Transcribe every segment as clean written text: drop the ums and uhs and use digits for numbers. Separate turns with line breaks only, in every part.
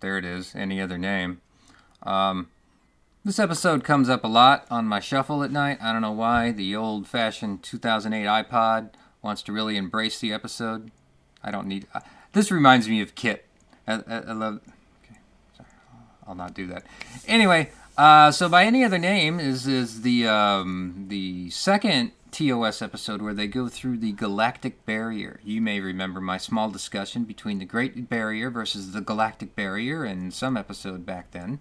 there it is. Any other name. This episode comes up a lot on my shuffle at night. I don't know why. The old-fashioned 2008 iPod wants to really embrace the episode. I don't need... this reminds me of Kit. I love... Okay, sorry. I'll not do that. Anyway, so by any other name is the second TOS episode where they go through the galactic barrier. You may remember my small discussion between the Great Barrier versus the galactic barrier in some episode back then.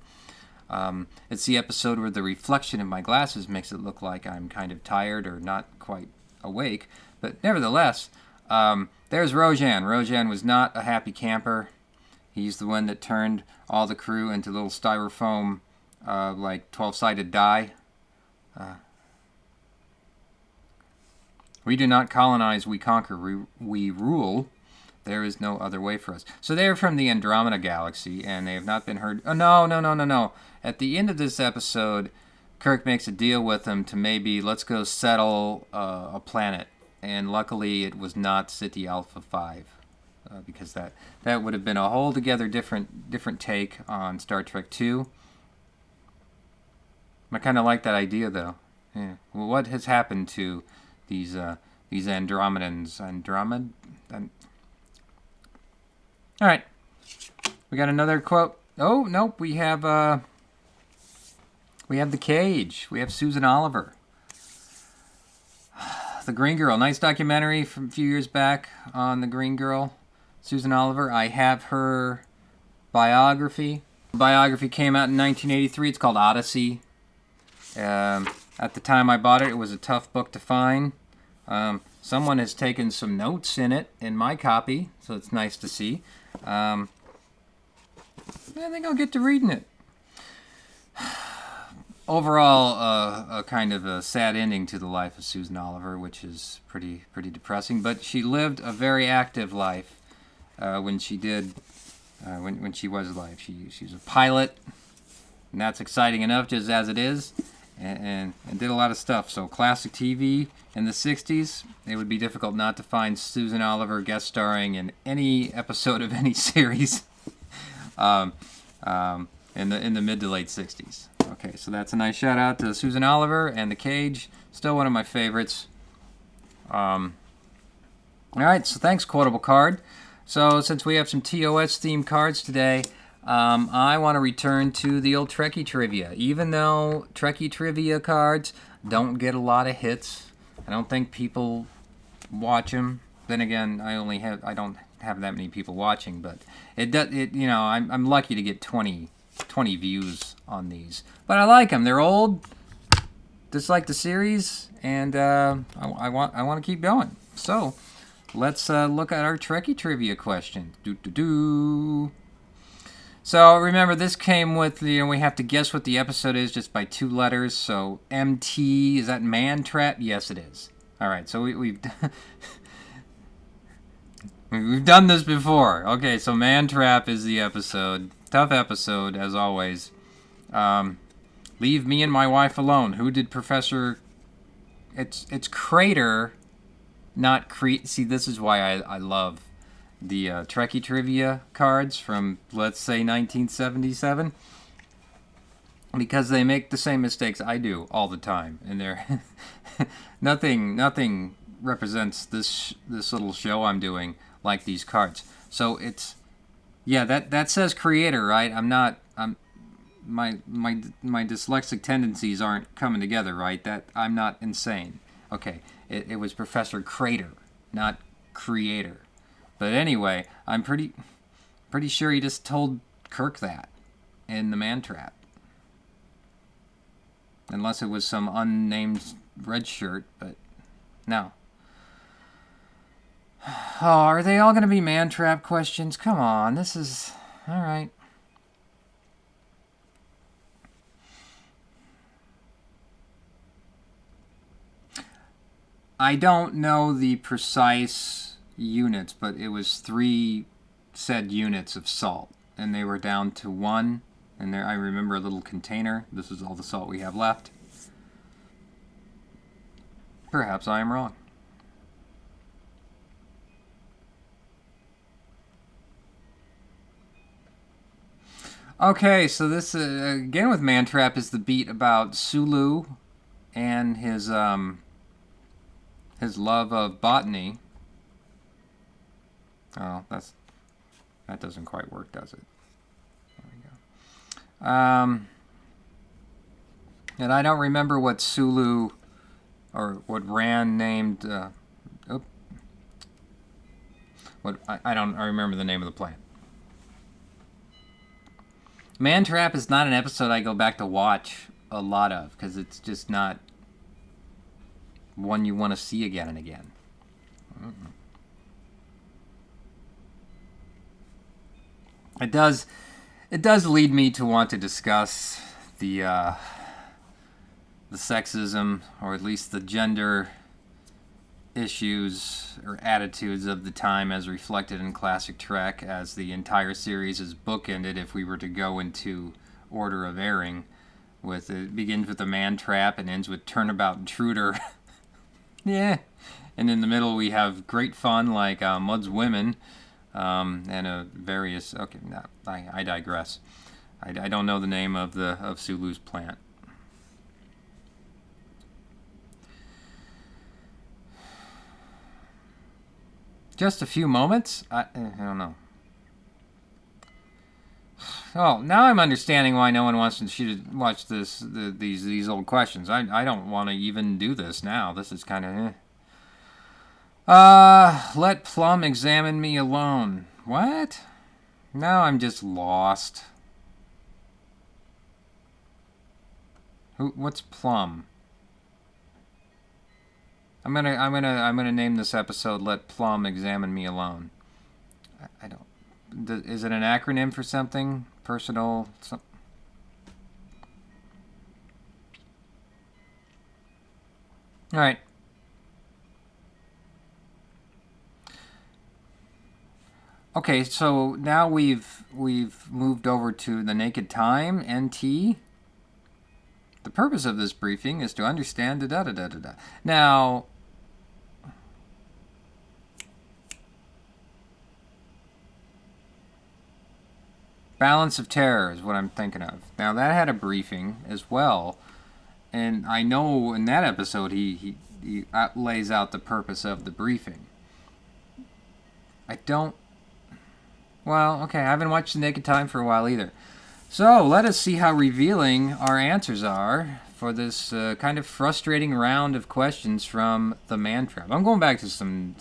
It's the episode where the reflection of my glasses makes it look like I'm kind of tired or not quite awake. But nevertheless, there's Rojan. Rojan was not a happy camper. He's the one that turned all the crew into little styrofoam, like 12-sided die. We do not colonize, we conquer, we rule. There is no other way for us. So they're from the Andromeda Galaxy, and they have not been heard... Oh, no. At the end of this episode, Kirk makes a deal with them to maybe, let's go settle a planet. And luckily, it was not City Alpha 5. Because that would have been a whole together different take on Star Trek II. I kind of like that idea, though. Yeah. Well, what has happened to these Andromedans? All right, we got another quote. Oh nope, we have the Cage. We have Susan Oliver, the Green Girl. Nice documentary from a few years back on the Green Girl, Susan Oliver. I have her biography. The biography came out in 1983. It's called Odyssey. At the time I bought it, it was a tough book to find. Someone has taken some notes in it in my copy, so it's nice to see. I think I'll get to reading it. Overall, a kind of a sad ending to the life of Susan Oliver, which is pretty depressing. But she lived a very active life when she did, when she was alive. She was a pilot, and that's exciting enough just as it is. And did a lot of stuff. So classic TV in the 60s, it would be difficult not to find Susan Oliver guest starring in any episode of any series in the mid to late 60s. Okay, so that's a nice shout out to Susan Oliver and The Cage. Still one of my favorites. All right, so thanks, Quotable Card. So since we have some TOS themed cards today, I want to return to the old Trekkie trivia. Even though Trekkie trivia cards don't get a lot of hits, I don't think people watch them. Then again, I don't have that many people watching, but I'm lucky to get 20 views on these. But I like them. They're old, just like the series, and I want to keep going. So let's look at our Trekkie trivia question. So remember, this came with, we have to guess what the episode is just by 2 letters. So MT, is that Man Trap? Yes, it is. All right, so we've done this before. Okay, so Man Trap is the episode. Tough episode, as always. Leave Me and My Wife Alone. Who did Professor... It's Crater, not See, this is why I love the Trekkie trivia cards from, let's say, 1977, because they make the same mistakes I do all the time, and they're nothing represents this little show I'm doing like these cards. So it's, yeah, that says creator, right? My dyslexic tendencies aren't coming together, right? That I'm not insane. Okay, it was Professor Crater, not creator. But anyway, I'm pretty sure he just told Kirk that in the Man Trap. Unless it was some unnamed red shirt, but no. Oh, are they all going to be Man Trap questions? Come on, this is... All right. I don't know the precise units, but it was 3 said units of salt, and they were down to 1, and there I remember a little container. This is all the salt we have left. Perhaps I am wrong. Okay, so this again with Man Trap is the beat about Sulu and his love of botany. Oh, that doesn't quite work, does it? There we go. And I don't remember what Sulu or what Ran named. I don't. I remember the name of the plant. Man Trap is not an episode I go back to watch a lot of because it's just not one you want to see again and again. It does. It does lead me to want to discuss the sexism, or at least the gender issues or attitudes of the time as reflected in classic Trek, as the entire series is bookended if we were to go into order of airing. With it begins with a Man Trap and ends with Turnabout Intruder. Yeah. And in the middle we have great fun like Mud's Women and various... Okay, no, I digress. I don't know the name of Sulu's plant. Just a few moments? I don't know. Oh, now I'm understanding why no one wants to watch these old questions. I don't want to even do this now. This is kind of let Plum examine me alone. What? Now I'm just lost. What's Plum? I'm gonna name this episode "Let Plum Examine Me Alone." I don't. Is it an acronym for something? Personal. All right. Okay, so now we've moved over to the Naked Time NT. The purpose of this briefing is to understand da-da-da-da-da. Now, Balance of Terror is what I'm thinking of. Now, that had a briefing as well, and I know in that episode he lays out the purpose of the briefing. I don't... Well, okay, I haven't watched The Naked Time for a while either. So, let us see how revealing our answers are for this kind of frustrating round of questions from the Man Trap. I'm going back to some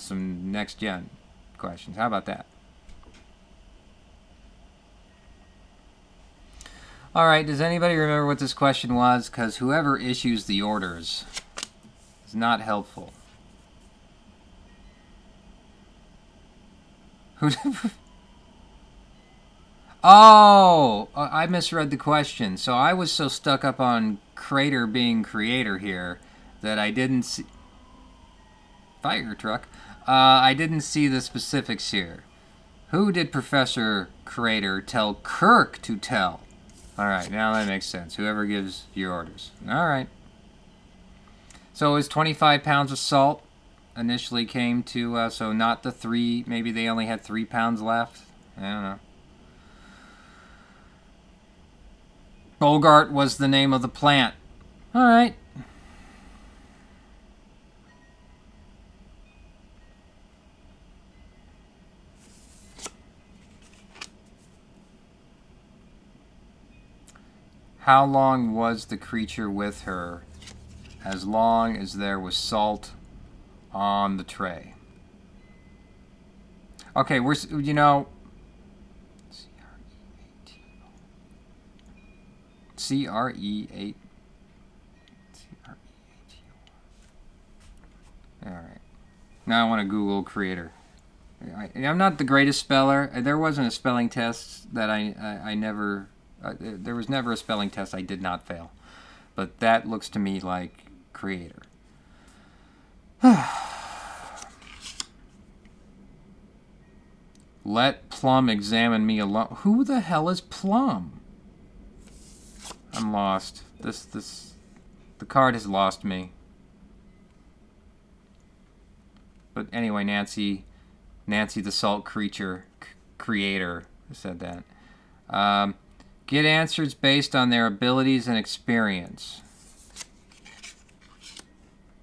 next-gen questions. How about that? Alright, does anybody remember what this question was? Because whoever issues the orders is not helpful. Who... Oh, I misread the question. So I was so stuck up on Crater being creator here that I didn't see... Fire truck. I didn't see the specifics here. Who did Professor Crater tell Kirk to tell? Alright, now that makes sense. Whoever gives your orders. Alright. So it was 25 pounds of salt initially came to... so not the 3... Maybe they only had 3 pounds left? I don't know. Bogart was the name of the plant. Alright. How long was the creature with her? As long as there was salt on the tray. Okay, we're... You know... C-R-E-8... Alright. Now I want to Google creator. I'm not the greatest speller. There wasn't a spelling test that I never... there was never a spelling test I did not fail. But that looks to me like creator. Let Plum examine me alone. Who the hell is Plum? I'm lost. The card has lost me. But anyway, Nancy the Salt Creature creator said that. Get answers based on their abilities and experience.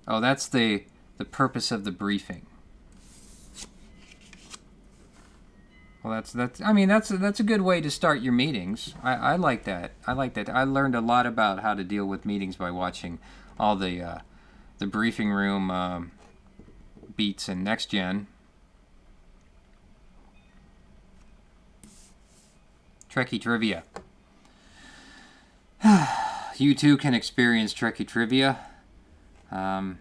Oh, that's the purpose of the briefing. Well, that's. I mean, that's a good way to start your meetings. I like that. I like that. I learned a lot about how to deal with meetings by watching all the briefing room beats in Next Gen. Trekkie trivia. You too can experience Trekkie trivia. And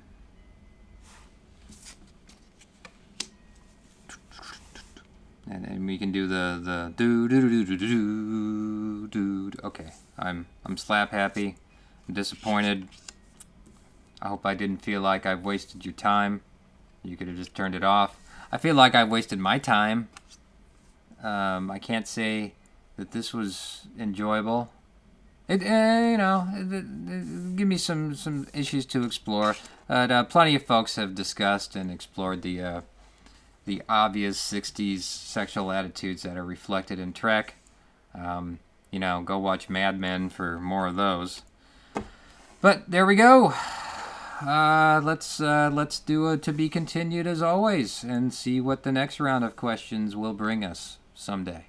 we can do the do do do do do do do. Okay, I'm slap happy. I'm disappointed. I hope I didn't feel like I've wasted your time. You could have just turned it off. I feel like I've wasted my time. I can't say that this was enjoyable. It give me some issues to explore. Plenty of folks have discussed and explored the obvious 60s sexual attitudes that are reflected in Trek. Go watch Mad Men for more of those. But there we go. Let's do a to be continued as always and see what the next round of questions will bring us someday.